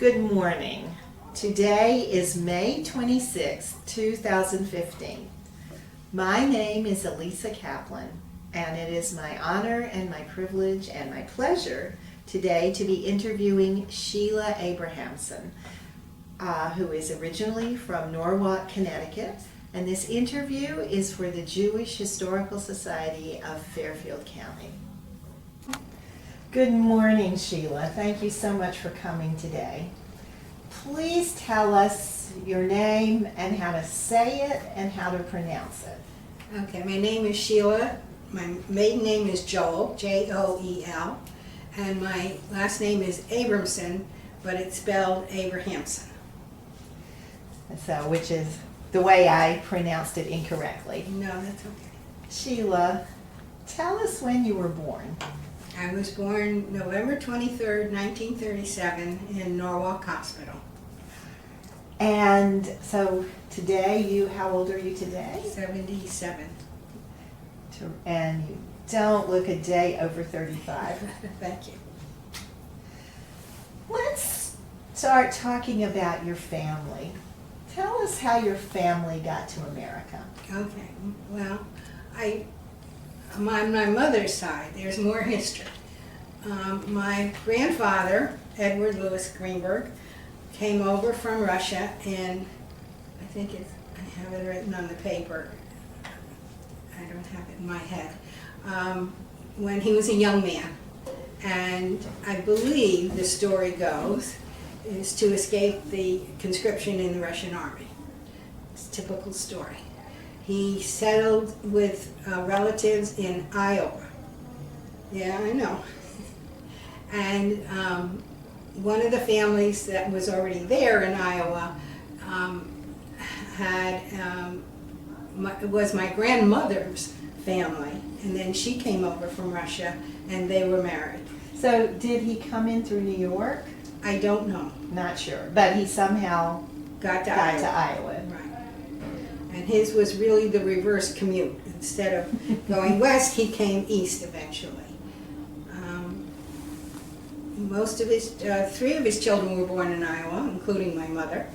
Good morning. Today is May 26, 2015. My name is Elissa Kaplan, and it is my honor and my privilege and my pleasure today to be interviewing Sheila Abrahamson, who is originally from Norwalk, Connecticut, and this interview is for the Jewish Historical Society of Fairfield County. Good morning, Sheila. Thank you so much for coming today. Please tell us your name and how to say it and how to pronounce it. Okay, my name is Sheila. My maiden name is Joel, Joel, and my last name is Abrahamson, but it's spelled Abrahamson. So, which is the way I pronounced it incorrectly. No, that's okay. Sheila, tell us when you were born. I was born November 23rd, 1937 in Norwalk Hospital. And so today, how old are you today? 77. And you don't look a day over 35. Thank you. Let's start talking about your family. Tell us how your family got to America. Okay, well, on my mother's side, there's more history. My grandfather, Edward Louis Greenberg, came over from Russia, and I have it written on the paper. I don't have it in my head. When he was a young man, and I believe the story goes is to escape the conscription in the Russian army. It's a typical story. He settled with relatives in Iowa. Yeah, I know. And one of the families that was already there in Iowa was my grandmother's family, and then she came over from Russia, and they were married. So did he come in through New York? I don't know. Not sure, but he somehow Got to Iowa. Right. And his was really the reverse commute. Instead of going west, he came east eventually. Three of his children were born in Iowa, including my mother.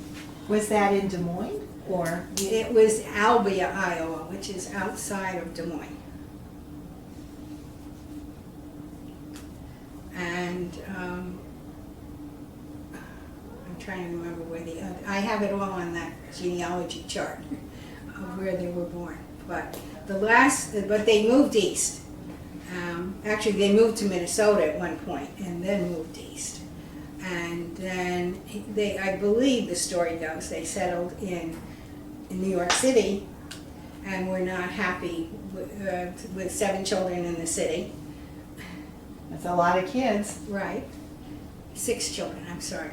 Was that in Des Moines, or? It was Albia, Iowa, which is outside of Des Moines. And I'm trying to remember where I have it all on that genealogy chart of where they were born. But they moved east. Actually, they moved to Minnesota at one point and then moved east. And then I believe the story goes, they settled in New York City and were not happy with 7 children in the city. That's a lot of kids. Right. 6 children, I'm sorry.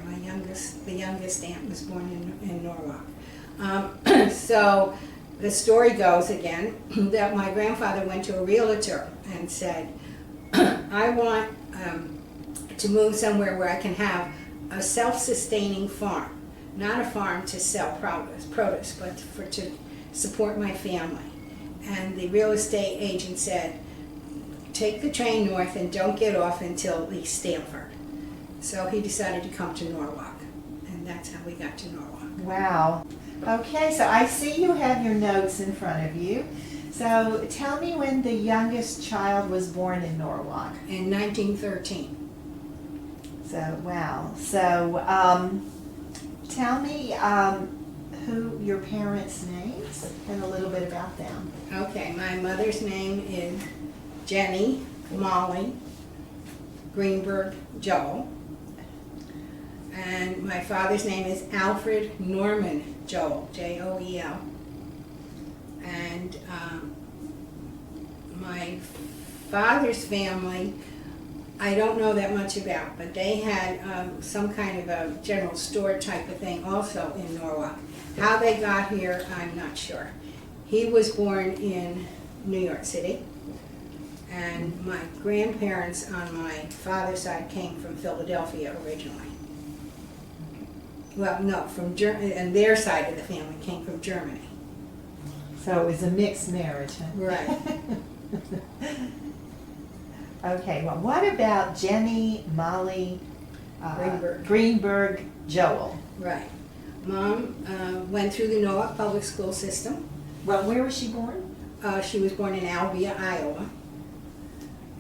The youngest aunt was born in Norwalk. So the story goes again that my grandfather went to a realtor and said, I want to move somewhere where I can have a self-sustaining farm. Not a farm to sell produce, but to support my family. And the real estate agent said, take the train north and don't get off until at least Stamford. So he decided to come to Norwalk, and that's how we got to Norwalk. Wow. Okay, so I see you have your notes in front of you. So tell me when the youngest child was born in Norwalk. In 1913. So, wow. So, tell me who your parents' names and a little bit about them. Okay, my mother's name is Jenny Molly Greenberg Joel. And my father's name is Alfred Norman Joel, Joel. And my father's family, I don't know that much about, but they had some kind of a general store type of thing also in Norwalk. How they got here, I'm not sure. He was born in New York City, and my grandparents on my father's side came from Philadelphia originally. Well, no, from Germany, and their side of the family came from Germany. So it was a mixed marriage, huh? Right. Okay, well, what about Jenny, Molly, Greenberg Joel. Right. Mom went through the Norwalk Public School System. Well, where was she born? She was born in Albia, Iowa.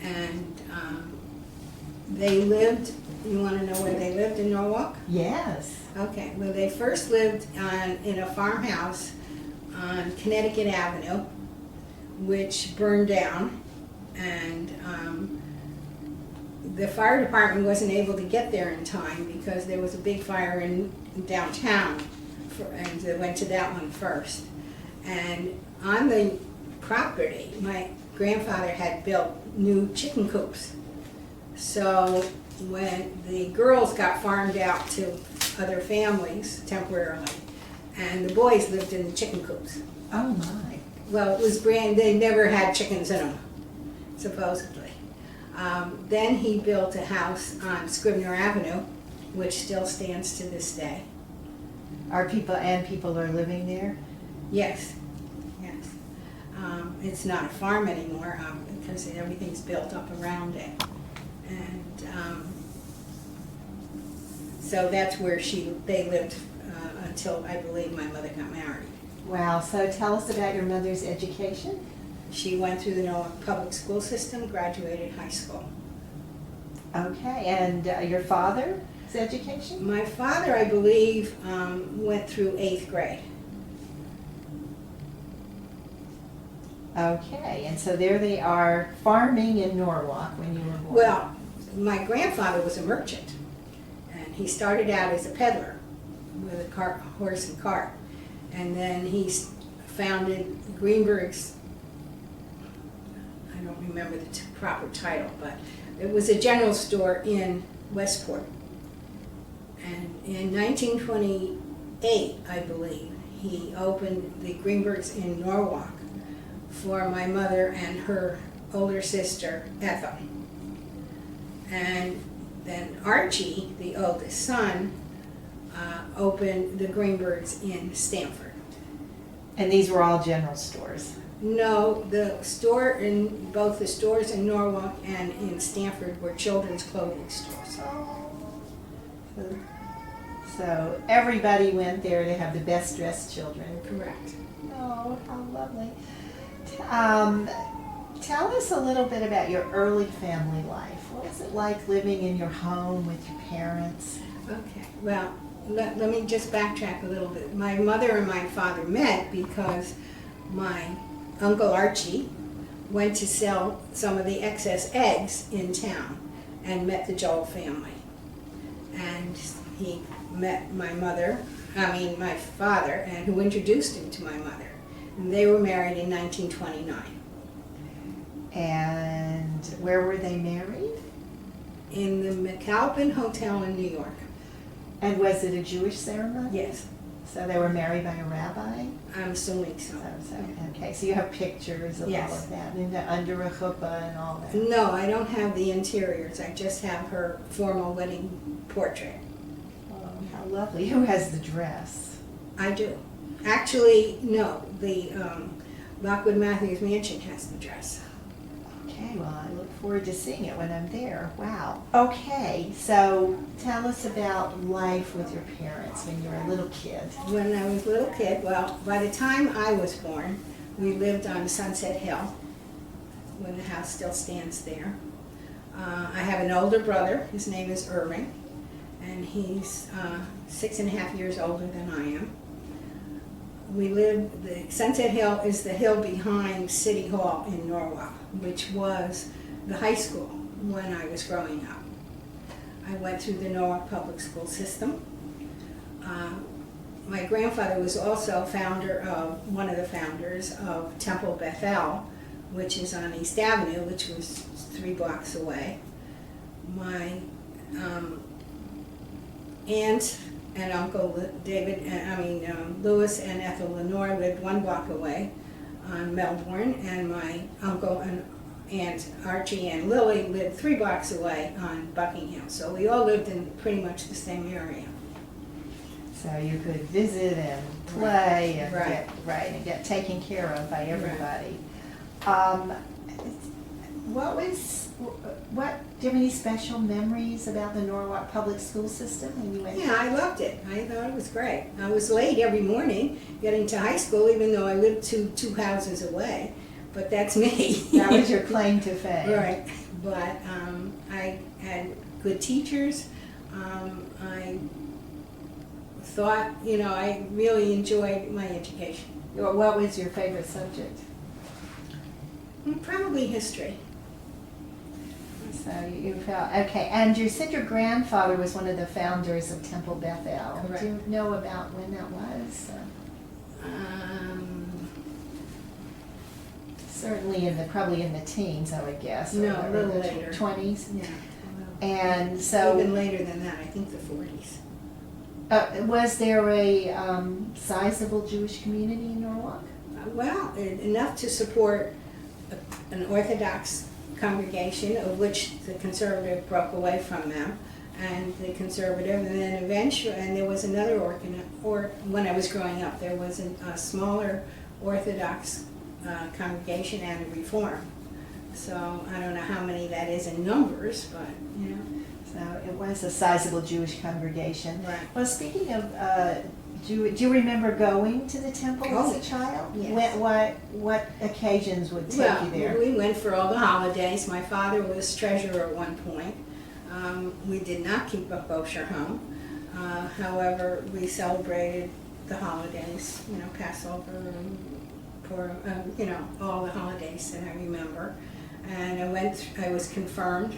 And they lived, you want to know where they lived in Norwalk? Yes. Okay, well, they first lived in a farmhouse on Connecticut Avenue, which burned down, and the fire department wasn't able to get there in time because there was a big fire in downtown, and they went to that one first. And on the property, my grandfather had built new chicken coops. So when the girls got farmed out to other families temporarily, and the boys lived in the chicken coops. Oh my. Well, it was they never had chickens in them, supposedly. Then he built a house on Scribner Avenue, which still stands to this day. People are living there? Yes, yes. It's not a farm anymore because everything's built up around it. And so that's where they lived until I believe my mother got married. Wow, so tell us about your mother's education. She went through the Norwalk Public School System, graduated high school. Okay, and your father's education? My father, I believe, went through 8th grade. Okay, and so there they are farming in Norwalk when you were born. Well, my grandfather was a merchant, and he started out as a peddler with a horse and cart, and then he founded Greenberg's, I don't remember the proper title, but it was a general store in Westport. And in 1928, I believe, he opened the Greenbergs in Norwalk for my mother and her older sister, Ethel. And then Archie, the oldest son, opened the Greenbergs in Stamford. And these were all general stores? No, both the stores in Norwalk and in Stamford were children's clothing stores. So everybody went there to have the best dressed children. Correct. Oh, how lovely. Tell us a little bit about your early family life. What was it like living in your home with your parents? Okay, well, let me just backtrack a little bit. My mother and my father met because my Uncle Archie went to sell some of the excess eggs in town and met the Joel family. And he met my father, and who introduced him to my mother. And they were married in 1929. And where were they married? In the Kaplan Hotel in New York. And was it a Jewish ceremony? Yes. So they were married by a rabbi? I'm assuming so. Okay, so you have pictures of all of that, and under a chuppah and all that? No, I don't have the interiors. I just have her formal wedding portrait. Oh, how lovely. Who has the dress? I do. Actually, no. The Lockwood Matthews Mansion has the dress. Okay, well, I look forward to seeing it when I'm there. Wow. Okay, so tell us about life with your parents when you were a little kid. When I was a little kid, well, by the time I was born, we lived on Sunset Hill, when the house still stands there. I have an older brother. His name is Irving, and he's 6.5 years older than I am. The Sunset Hill is the hill behind City Hall in Norwalk, which was the high school when I was growing up. I went through the Norwalk Public School System. My grandfather was also one of the founders of Temple Bethel, which is on East Avenue, which was 3 blocks away. My aunt and Uncle Louis and Ethel Lenore lived 1 block away on Melbourne, and my uncle and Aunt Archie and Lily lived 3 blocks away on Buckingham. So we all lived in pretty much the same area. So you could visit and play and Right. get taken care of by everybody. What What, do you have any special memories about the Norwalk Public School System when you went? Yeah, I loved it. I thought it was great. I was late every morning getting to high school, even though I lived two houses away. But that's me. That was your claim to fame. Right. But I had good teachers. I thought, I really enjoyed my education. What was your favorite subject? Probably history. So you felt, okay, and you said your grandfather was one of the founders of Temple Bethel. Correct. Do you know about when that was? Certainly probably in the teens, I would guess. No, or a little the later. 20s? Yeah. And so, Even later than that, I think the 40s. was there a sizable Jewish community in Norwalk? Well, enough to support an Orthodox congregation, of which the conservative broke away from them, and the conservative, and then eventually, and there was another when I was growing up, there was a smaller Orthodox congregation and a Reform. So I don't know how many that is in numbers, but So it was a sizable Jewish congregation. Right. Well, speaking of, do you remember going to the temple as Oh, a child? yes. What occasions would take you there? We went for all the holidays. My father was treasurer at one point. We did not keep a kosher home. However, we celebrated the holidays, Passover and all the holidays that I remember. And I was confirmed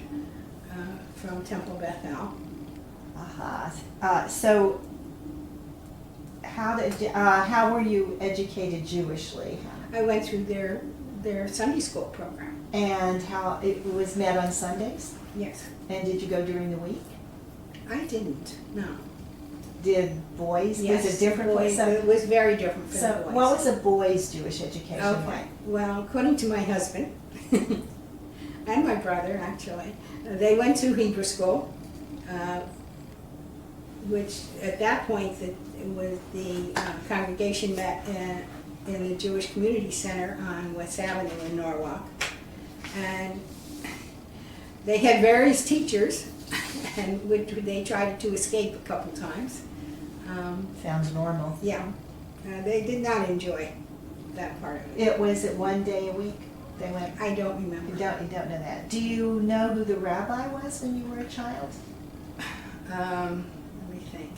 from Temple Bethel. So how were you educated Jewishly? I went through their Sunday school program. And how it was met on Sundays? Yes. And did you go during the week? I didn't, no. Did boys? Yes, Was it different? boys, So, it was very different for so the boys. what was a boy's Jewish education Okay, like? well, according to my husband, and my brother actually, they went to Hebrew school, which at that point the congregation met in the Jewish Community Center on West Avenue in Norwalk. And they had various teachers, and they tried to escape a couple times. Sounds normal. Yeah, they did not enjoy that part of it. Was it one day a week they went? I don't remember. You don't know that. Do you know who the rabbi was when you were a child? Let me think.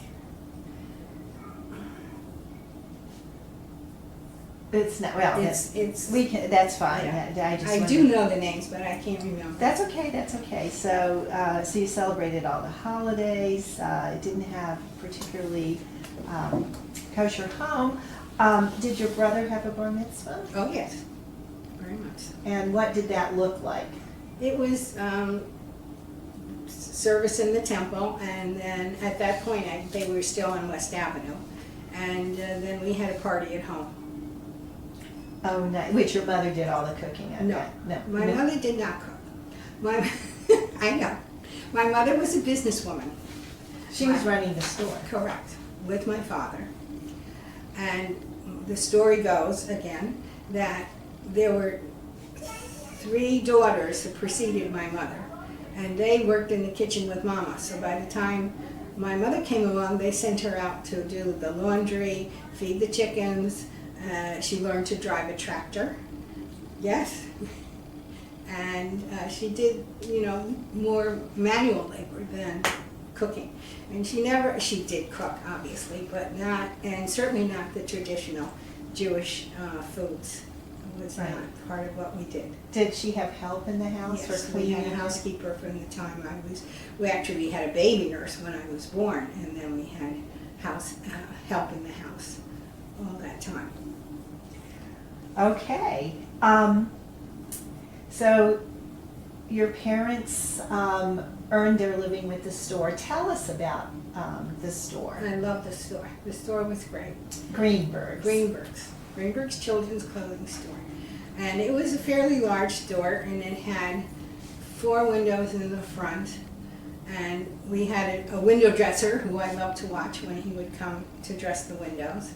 It's not, well, It's. we can, that's fine. Yeah. I I do know the names, but I can't remember. That's okay. So, so you celebrated all the holidays, it didn't have particularly kosher home. Did your brother have a bar mitzvah? Oh yes, very much so. And what did that look like? It was service in the temple, and then at that point they were still on West Avenue, and then we had a party at home. Oh, no, which your mother did all the cooking at No, that? my mother did not cook. I know. My mother was a businesswoman. She was running the store. Correct, with my father. And the story goes, again, that there were 3 daughters that preceded my mother, and they worked in the kitchen with Mama. So by the time my mother came along, they sent her out to do the laundry, feed the chickens. She learned to drive a tractor. Yes. And she did, more manual labor than cooking. And she did cook, obviously, but not, and certainly not the traditional Jewish foods. It was Right. not part of what we did. Did she have help in the house Yes, for we cleaning? had a housekeeper from the time we actually had a baby nurse when I was born, and then we had help in the house all that time. Okay. So your parents earned their living with the store. Tell us about the store. I love the store. The store was great. Greenberg's. Greenberg's Children's Clothing Store. And it was a fairly large store, and it had 4 windows in the front. And we had a window dresser who I loved to watch when he would come to dress the windows.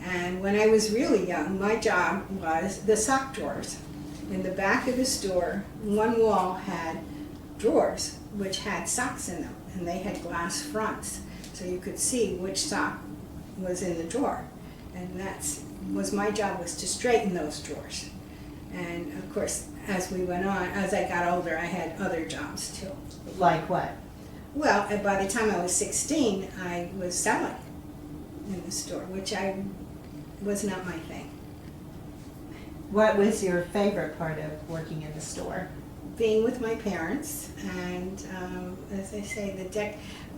And when I was really young, my job was the sock drawers. In the back of the store, one wall had drawers which had socks in them, and they had glass fronts, so you could see which sock was in the drawer. And that's was my job, was to straighten those drawers. And of course, as we went on, as I got older, I had other jobs too. Like what? Well, by the time I was 16, I was selling in the store, which was not my thing. What was your favorite part of working in the store? Being with my parents, and as I say,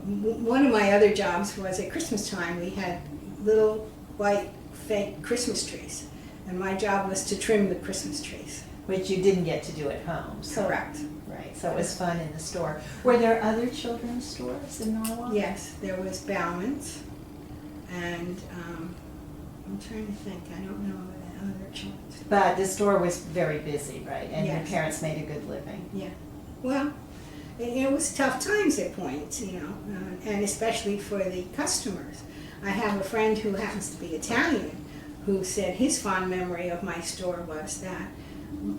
one of my other jobs was at Christmas time. We had little white fake Christmas trees, and my job was to trim the Christmas trees. Which you didn't get to do at home. So, Correct. right, so it was fun in the store. Were there other children's stores in Norwalk? Yes, there was Bauman's, and I'm trying to think. I don't know the other children's. But the store was very busy, right? And your Yes. parents made a good living. Yeah. Well, it was tough times at points, and especially for the customers. I have a friend who happens to be Italian who said his fond memory of my store was that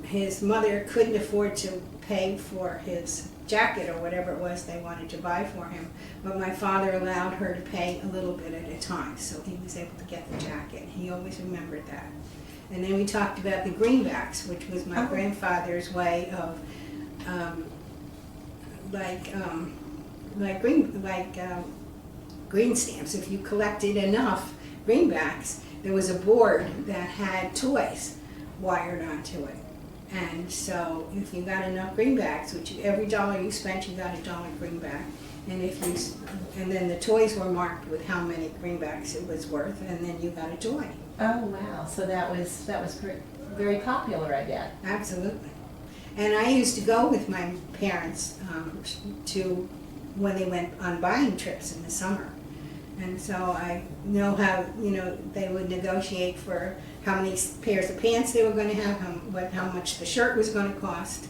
his mother couldn't afford to pay for his jacket or whatever it was they wanted to buy for him, but my father allowed her to pay a little bit at a time, so he was able to get the jacket. He always remembered that. And then we talked about the greenbacks, which was my grandfather's way of green stamps. If you collected enough greenbacks, there was a board that had toys wired onto it. And so if you got enough greenbacks, every dollar you spent, you got a dollar greenback. And then the toys were marked with how many greenbacks it was worth, and then you got a toy. Oh, wow. So that was very popular, I bet. Absolutely. And I used to go with my parents to when they went on buying trips in the summer. And so I know how, they would negotiate for how many pairs of pants they were going to have, how much the shirt was going to cost,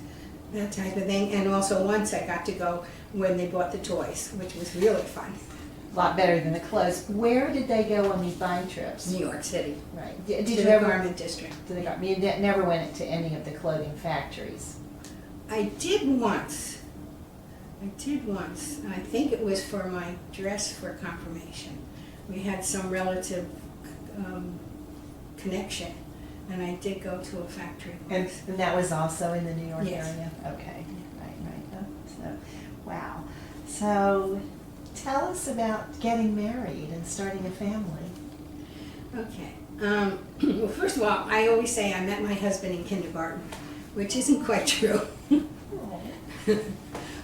that type of thing. And also once I got to go when they bought the toys, which was really fun. A lot better than the clothes. Where did they go on these buying trips? New York City. Right. To Did the you ever? garment district. You never went to any of the clothing factories. I did once. I think it was for my dress for confirmation. We had some relative connection, and I did go to a factory once. And that was also in the New York Yes. area? Okay. Right. So, wow. So tell us about getting married and starting a family. Okay. Well, first of all, I always say I met my husband in kindergarten, which isn't quite true.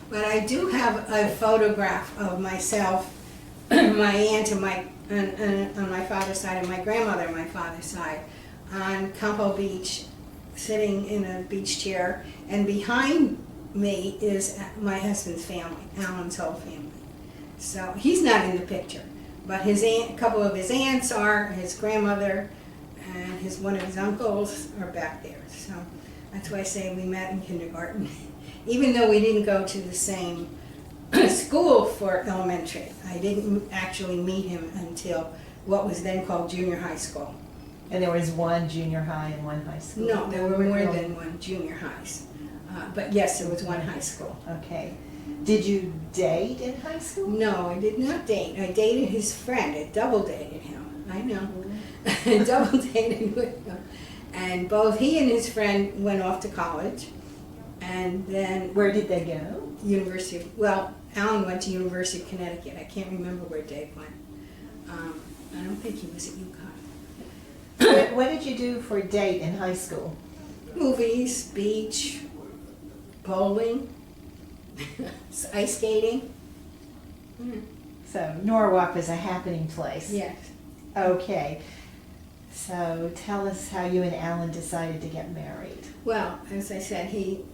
But I do have a photograph of myself, my aunt on my father's side, and my grandmother on my father's side, on Campo Beach, sitting in a beach chair, and behind me is my husband's family, Alan's whole family. So he's not in the picture, but a couple of his aunts are, his grandmother, and one of his uncles are back there. So that's why I say we met in kindergarten. Even though we didn't go to the same school for elementary, I didn't actually meet him until what was then called junior high school. And there was one junior high and one high school? No, there were more than one junior highs. But yes, there was one high school. Okay. Did you date in high school? No, I did not date. I dated his friend. I double dated him. I know. I double dated with him. And both he and his friend went off to college. And then Where did they go? Alan went to University of Connecticut. I can't remember where Dave went. I don't think he was at UConn. What did you do for a date in high school? Movies, beach, bowling, ice skating. So Norwalk was a happening place. Yes. Okay. So tell us how you and Alan decided to get married. Well, as I said, he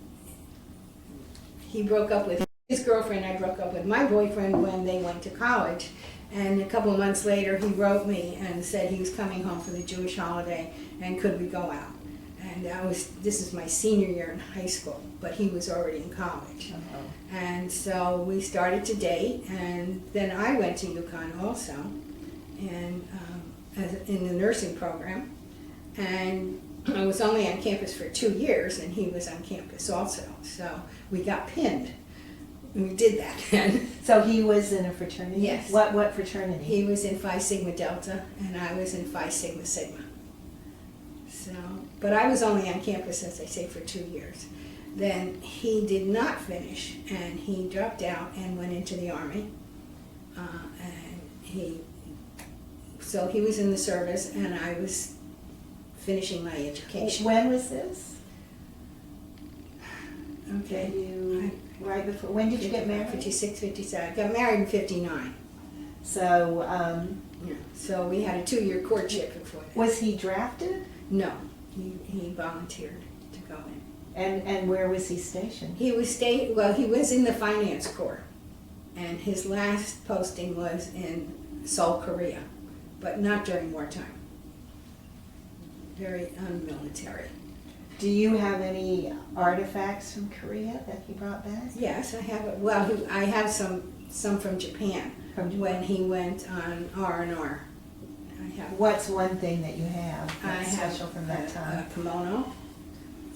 broke up with his girlfriend. I broke up with my boyfriend when they went to college. And a couple of months later, he wrote me and said he was coming home for the Jewish holiday and could we go out. And this is my senior year in high school, but he was already in college. Uh-huh. And so we started to date, and then I went to UConn also, and in the nursing program. And I was only on campus for 2 years, and he was on campus also. So we got pinned. And we did that then. So he was in a fraternity? Yes. What fraternity? He was in Phi Sigma Delta, and I was in Phi Sigma Sigma. So, but I was only on campus, as I say, for 2 years. Then he did not finish, and he dropped out and went into the Army. So he was in the service, and I was finishing my education. When was this? Okay. Right before, when did you get married? 56, 57. I got married in 59. So, Yeah. So we had a 2-year courtship before that. was he drafted? No, he volunteered to go in. And where was he stationed? He was he was in the Finance Corps, and his last posting was in Seoul, Korea, but not during wartime. Very unmilitary. Do you have any artifacts from Korea that he brought back? Yes, I have. I have some from Japan when he went on R&R. I have. What's one thing that you have that's I special from that time? A kimono.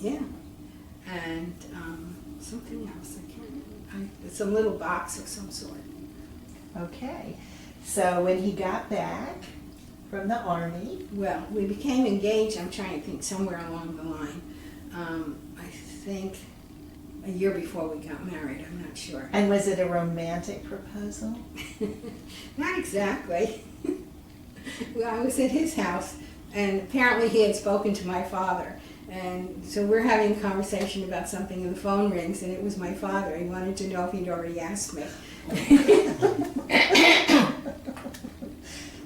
Yeah, and something else. I can't remember. It's a little box of some sort. Okay. So when he got back from the Army. Well, we became engaged, I'm trying to think, somewhere along the line. I think a year before we got married, I'm not sure. And was it a romantic proposal? Not exactly. Well, I was at his house, and apparently he had spoken to my father. And so we're having a conversation about something, and the phone rings, and it was my father. He wanted to know if he'd already asked me.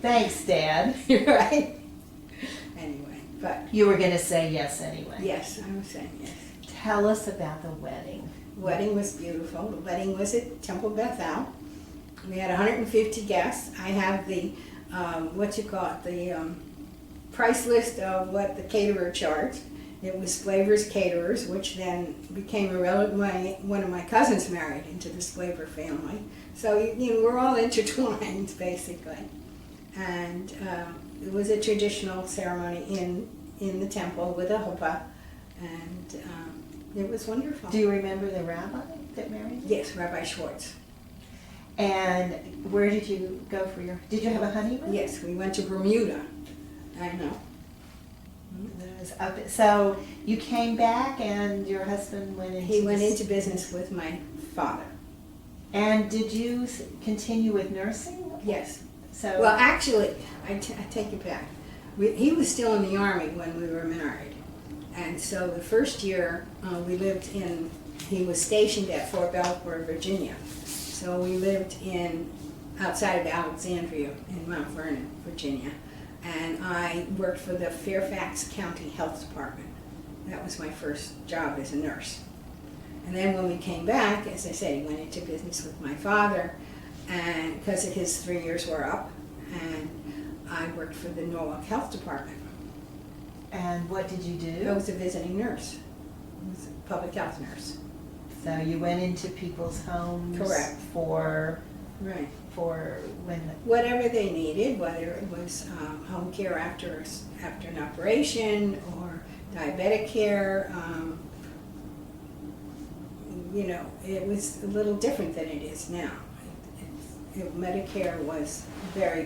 Thanks, Dad. You're right. Anyway, but You were going to say yes anyway. yes, I was saying yes. Tell us about the wedding. The wedding was beautiful. The wedding was at Temple Bethel. We had 150 guests. I have the, the price list of what the caterer charged. It was Flavor's Caterers, which then became one of my cousins married into this Flavor family. So, we're all intertwined, basically. And it was a traditional ceremony in the temple with a chuppah, and it was wonderful. Do you remember the rabbi that married you? Yes, Rabbi Schwartz. And where did you go for did you have a honeymoon? Yes, we went to Bermuda. I know. So you came back and your husband went into He went into business with my father. And did you continue with nursing? Yes. So Well, actually, I take it back. He was still in the Army when we were married. And so the first year he was stationed at Fort Belvoir, Virginia. So we lived outside of Alexandria in Mount Vernon, Virginia. And I worked for the Fairfax County Health Department. That was my first job as a nurse. And then when we came back, as I said, he went into business with my father, and because his 3 years were up, and I worked for the Norwalk Health Department. And what did you do? I was a visiting nurse. I was a public health nurse. So you went into people's homes. Correct. Right. For when whatever they needed, whether it was home care after an operation or diabetic care. It was a little different than it is now. Medicare was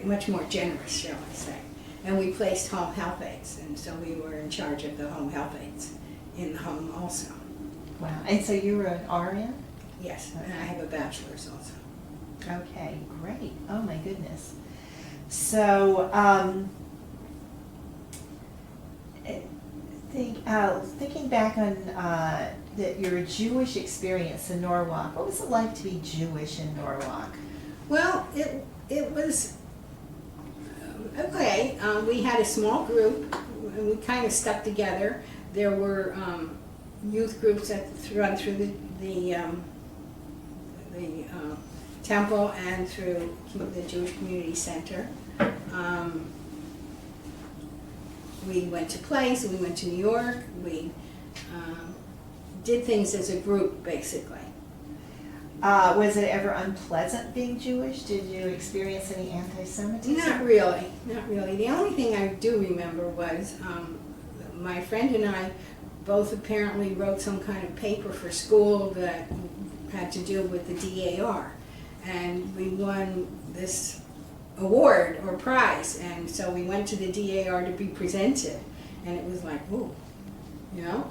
much more generous, shall I say. And we placed home health aides, and so we were in charge of the home health aides in the home also. Wow. And so you were an RN? Yes, and I have a bachelor's also. Okay, great. Oh my goodness. So, thinking back on your Jewish experience in Norwalk, what was it like to be Jewish in Norwalk? Well, it was okay. We had a small group, and we kind of stuck together. There were youth groups that run through the temple and through the Jewish Community Center. We went to plays, we went to New York, we did things as a group, basically. Was it ever unpleasant being Jewish? Did you experience any anti-Semitism? Not really, not really. The only thing I do remember was my friend and I both apparently wrote some kind of paper for school that had to do with the DAR. And we won this award or prize, and so we went to the DAR to be presented, and it was like, ooh, you know?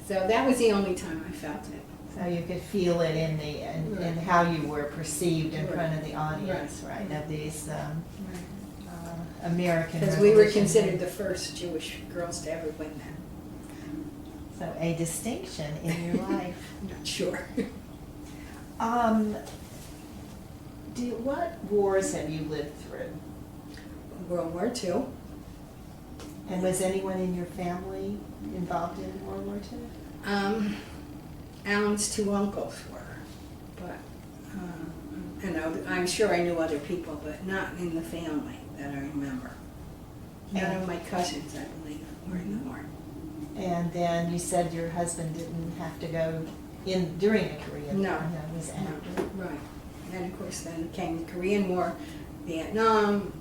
So that was the only time I felt it. So you could feel it in in how you were perceived in Right. front of the audience, right, of these Right. American Because we were Revolution. considered the first Jewish girls to ever win that. So a distinction in your life. I'm not sure. What wars have you lived through? World War II. And was anyone in your family involved in World War II? Alan's two uncles were, but I'm sure I knew other people, but not in the family that I remember. None of my cousins, I believe, were in the war. And then you said your husband didn't have to go in during the Korean No. War. No, it was after. Right. And of course then came the Korean War, Vietnam,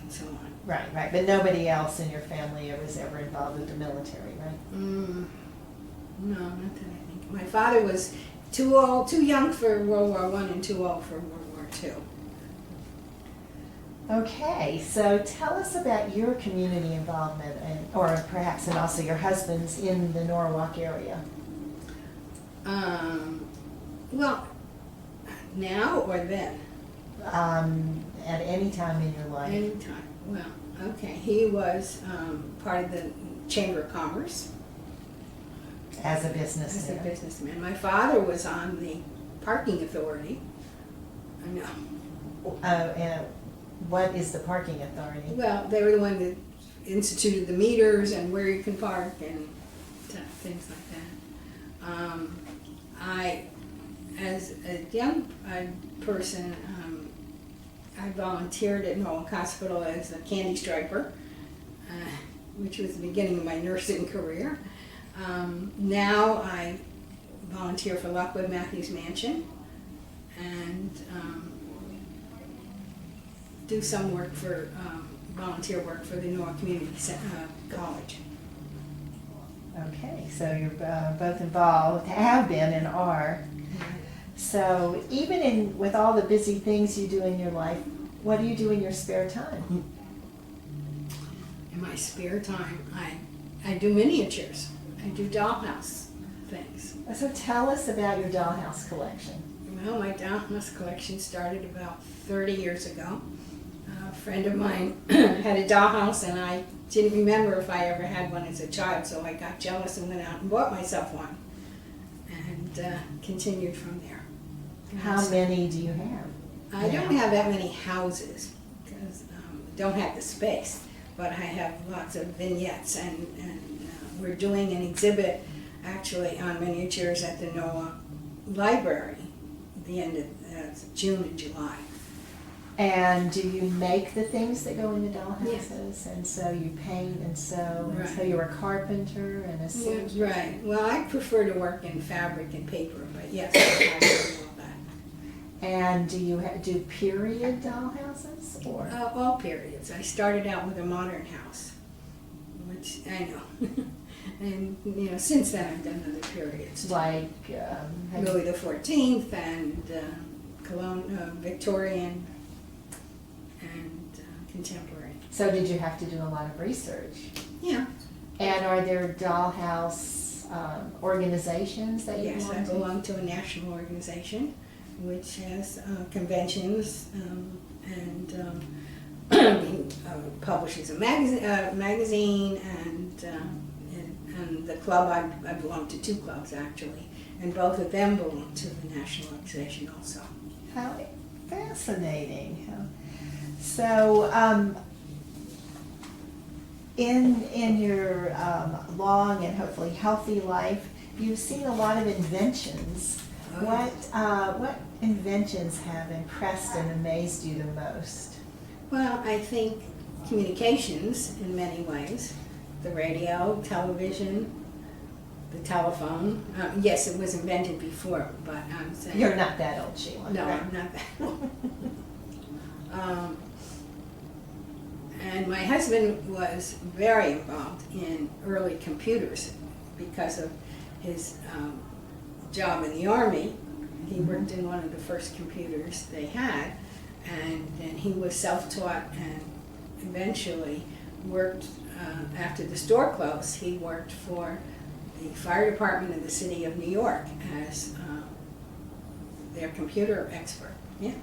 and so on. Right, right. But nobody else in your family was ever involved with the military, right? No, not that I think. My father was too young for World War I and too old for World War II. Okay, so tell us about your community involvement, or perhaps and also your husband's in the Norwalk area. Well, now or then? At any time in your life. Anytime. Well, okay. He was part of the Chamber of Commerce As a as a businessman. businessman. My father was on the Parking Authority. I know. And what is the parking authority? Well, they were the one that instituted the meters and where you can park and things like that. As a young person, I volunteered at Norwalk Hospital as a candy striper, which was the beginning of my nursing career. Now I volunteer for Lockwood Matthews Mansion and do some work for volunteer work for the Norwalk Community College. Okay, so you're both involved, have been and are. So even with all the busy things you do in your life, what do you do in your spare time? In my spare time, I do miniatures. I do dollhouse things. So tell us about your dollhouse collection. Well, my dollhouse collection started about 30 years ago. A friend of mine had a dollhouse and I didn't remember if I ever had one as a child, so I got jealous and went out and bought myself one and continued from there. How many do you have? I don't have that many houses because I don't have the space, but I have lots of vignettes and we're doing an exhibit actually on miniatures at the Norwalk Library at the end of June and July. And do you make the things that go in the dollhouses? Yes. And so you paint and sew, and so Right. you're a carpenter and a Yeah, seamstress? right. Well, I prefer to work in fabric and paper, but yes, I do all that. And do you do period dollhouses or? All periods. I started out with a modern house, which I know. And, since then I've done other periods. Like, Louis the 14th and Victorian and contemporary. so did you have to do a lot of research? Yeah. And are there dollhouse organizations that you Yes, I belong to? belong to a national organization which has conventions and publishes a magazine and the club, I belong to two clubs actually, and both of them belong to the national organization also. How fascinating. So, in your long and hopefully healthy life, you've seen a lot of inventions. Oh, yes. What inventions have impressed and amazed you the most? Well, I think communications in many ways. The radio, television, the telephone. Yes, it was invented before, but I'm saying... You're not that old, Sheila. No, right? I'm not that old. And my husband was very involved in early computers because of his job in the Army. He worked in one of the first computers they had, and then he was self-taught and eventually worked, after the store closed, he worked for the fire department of the city of New York as their computer expert. Yeah.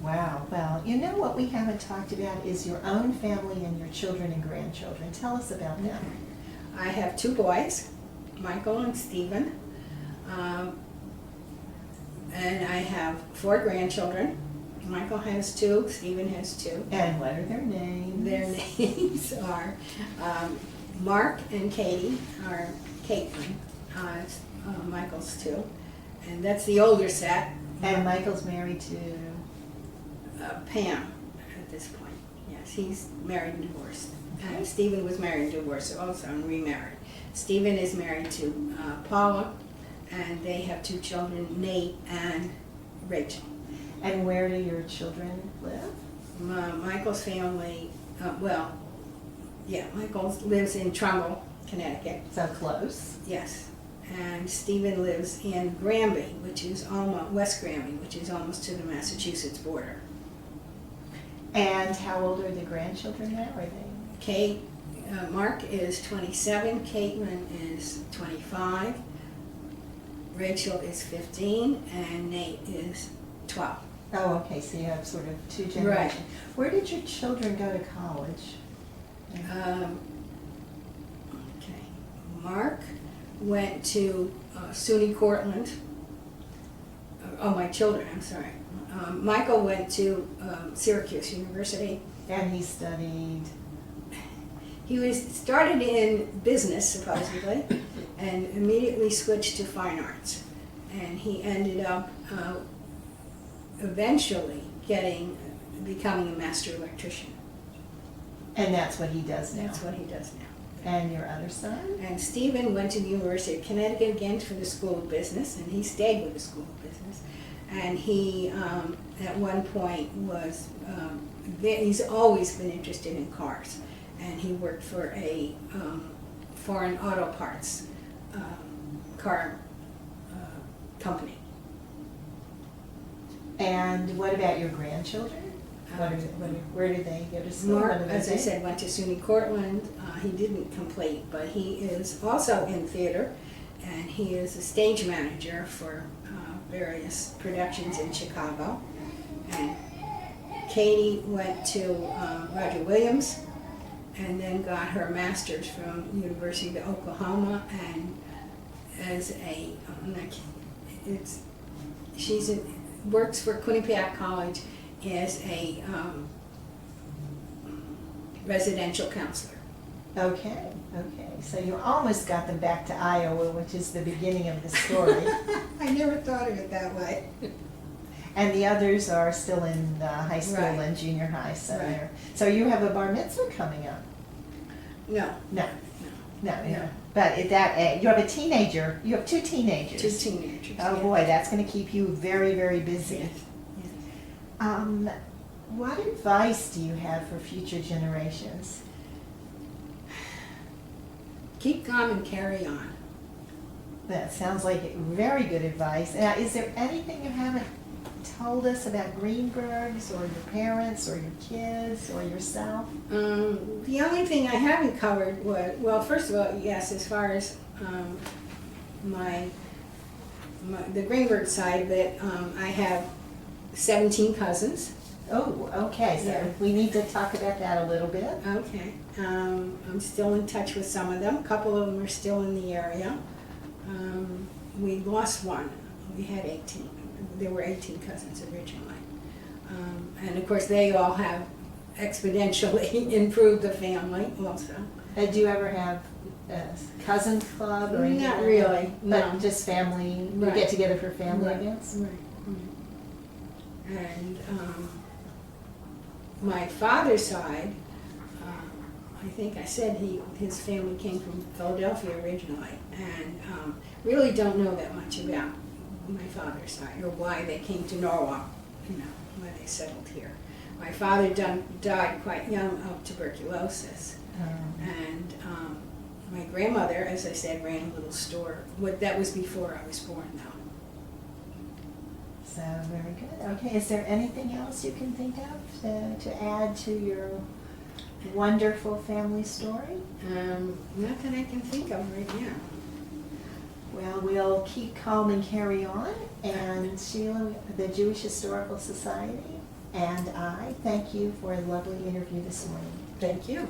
Wow. Well, you know what we haven't talked about is your own family and your children and grandchildren. Tell us about them. I have two boys, Michael and Stephen, and I have 4 grandchildren. Michael has 2, Stephen has 2. And what are their names? Their names are Mark and Katie, or Kaplan, Michael's 2, and that's the older set. And Michael's married to? Pam at this point. Yes, he's married and divorced. And Stephen was married and divorced also and remarried. Stephen is married to Paula, and they have 2 children, Nate and Rachel. And where do your children live? Michael's family, Michael lives in Trumbull, Connecticut. So close. Yes. And Stephen lives in Granby, which is almost, West Granby, which is almost to the Massachusetts border. And how old are the grandchildren now? Are they? Mark is 27, Caitlin is 25, Rachel is 15, and Nate is 12. Oh, okay, so you have sort of 2 generations. Right. Where did your children go to college? Mark went to SUNY Cortland. My children, I'm sorry. Michael went to Syracuse University. And he studied? He started in business, supposedly, and immediately switched to fine arts. And he ended up eventually becoming a master electrician. And that's what he does now? That's what he does now. And your other son? And Stephen went to the University of Connecticut again for the School of Business, and he stayed with the School of Business. And he, at one point, he's always been interested in cars. And he worked for a foreign auto parts car company. And what about your grandchildren? Where did they go to school? Mark, as I said, went to SUNY Cortland. He didn't complete, but he is also in theater, and he is a stage manager for various productions in Chicago. And Katie went to Roger Williams, and then got her master's from University of Oklahoma, and as works for Quinnipiac College as a residential counselor. Okay. So you almost got them back to Iowa, which is the beginning of the story. I never thought of it that way. And the others are still in high school Right. and junior high, so Right. So you have a bar mitzvah coming up? No. No. But at that age, you have a teenager. You have 2 teenagers. 2 teenagers. Oh yeah. boy, that's going to keep you very, very busy. Yes. What advice do you have for future generations? Keep calm and carry on. That sounds like very good advice. Now, is there anything you haven't told us about Greenbergs or your parents or your kids or yourself? The only thing I haven't covered was, well, first of all, yes, as far as the Greenberg side of it, I have 17 cousins. Oh, okay, so Yeah. we need to talk about that a little bit. Okay. I'm still in touch with some of them. A couple of them are still in the area. We lost one. We had 18. There were 18 cousins originally. And of course, they all have exponentially improved the family also. Do you ever have a cousin club or anything? Not like really, that? But no. just family, you Right. get together for family Right. events? Right. And my father's side, I think I said his family came from Philadelphia originally, and really don't know that much about my father's side or why they came to Norwalk, why they settled here. My father died quite young of tuberculosis. And my grandmother, as I said, ran a little store. That was before I was born, though. So very good. Okay, is there anything else you can think of to add to your wonderful family story? Not that I can think of right now. Well, we'll keep calm and carry on. And Sheila, the Jewish Historical Society, and I thank you for a lovely interview this morning. Thank you.